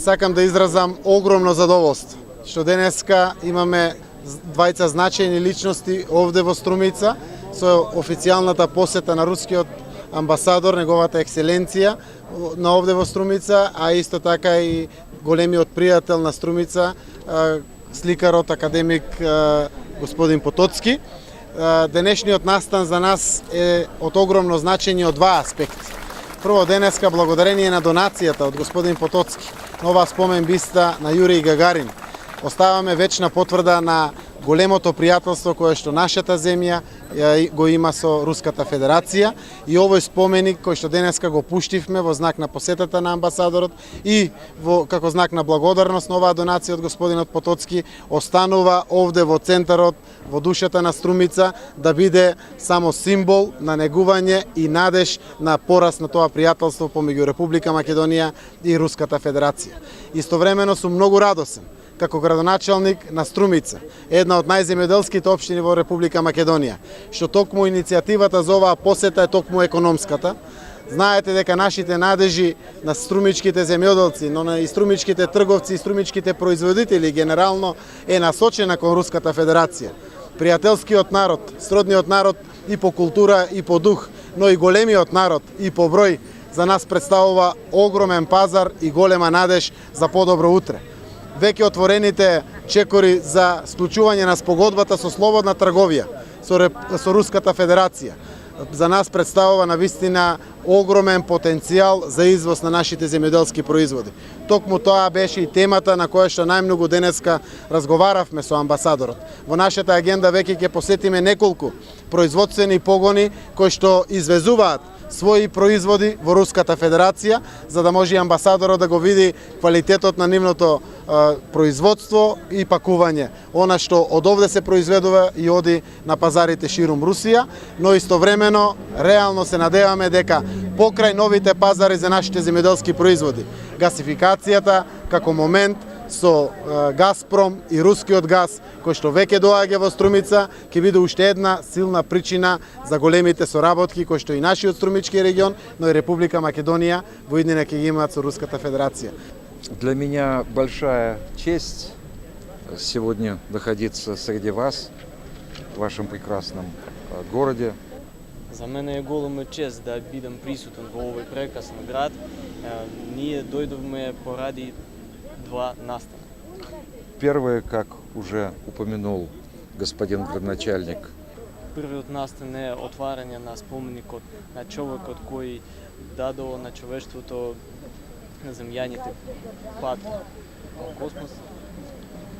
Сакам да изразам огромно задоволство што денеска имаме двајца значајни личности овде во Струмица со официјалната посета на рускиот амбасадор, неговата екселенција на овде во Струмица, а исто така и големиот пријател на Струмица, сликарот академик господин Потоцки. Денешниот настан за нас е од огромно значење од два аспекти. Прво, денеска благодарение на донацијата од господин Потоцки, нова спомен биста на Јуриј Гагарин, оставаме вечна потврда на големото пријателство кое што нашата земја го има со Руската Федерација и овој споменик кој што денеска го пуштивме во знак на посетата на амбасадорот и како знак на благодарност на оваа донација од господинот Потоцки останува овде во центарот, во душата на Струмица, да биде само символ на негување и надеж на пораст на тоа пријателство помеѓу Република Македонија и Руската Федерација. Истовремено сум многу радосен како градоначалник на Струмица, една од најземјоделските општини во Република Македонија, што токму иницијативата за оваа посета е токму економската. Знаете дека нашите надежи на струмичките земјоделци, но и струмичките трговци и струмичките производители генерално е насочена кон Руската Федерација. Пријателскиот народ, сродниот народ и по култура и по дух, но и големиот народ и по број за нас представува огромен пазар и голема надеж за подобро утре. Веќе отворените чекори за склучување на спогодбата со слободна трговија со Руската Федерација за нас представува навистина огромен потенцијал за извоз на нашите земјоделски производи. Токму тоа беше и темата на која што најмногу денеска разговаравме со амбасадорот. Во нашата агенда веќе ќе посетиме неколку производствени погони кои што извезуваат своји производи во Руската Федерација, за да може амбасадорот да го види квалитетот на нивното производство и пакување. Она што од овде се произведува и оди на пазарите ширум Русија, но истовремено реално се надеваме дека покрај новите пазари за нашите земјоделски производи, гасификацијата како момент со Газпром и рускиот газ, кој што веќе доаѓа во Струмица, ќе биде уште една силна причина за големите соработки кои што и нашиот струмички регион, но и Република Македонија во иднина ќе ги имаат со Руската Федерација. Для меня большая честь сегодня находиться среди вас, в вашем прекрасном городе. За мене е голема чест да бидам присутен во овој прекрасен град. Ние дојдовме поради два настана. Первое, как уже упомянул господин градоначальник. Првиот настан е отварање на споменикот на човекот кој дадо на човештвото на земјаните пат во космос.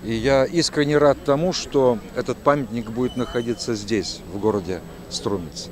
И я искренне рад тому, что этот памятник будет находиться здесь, в городе Струмица.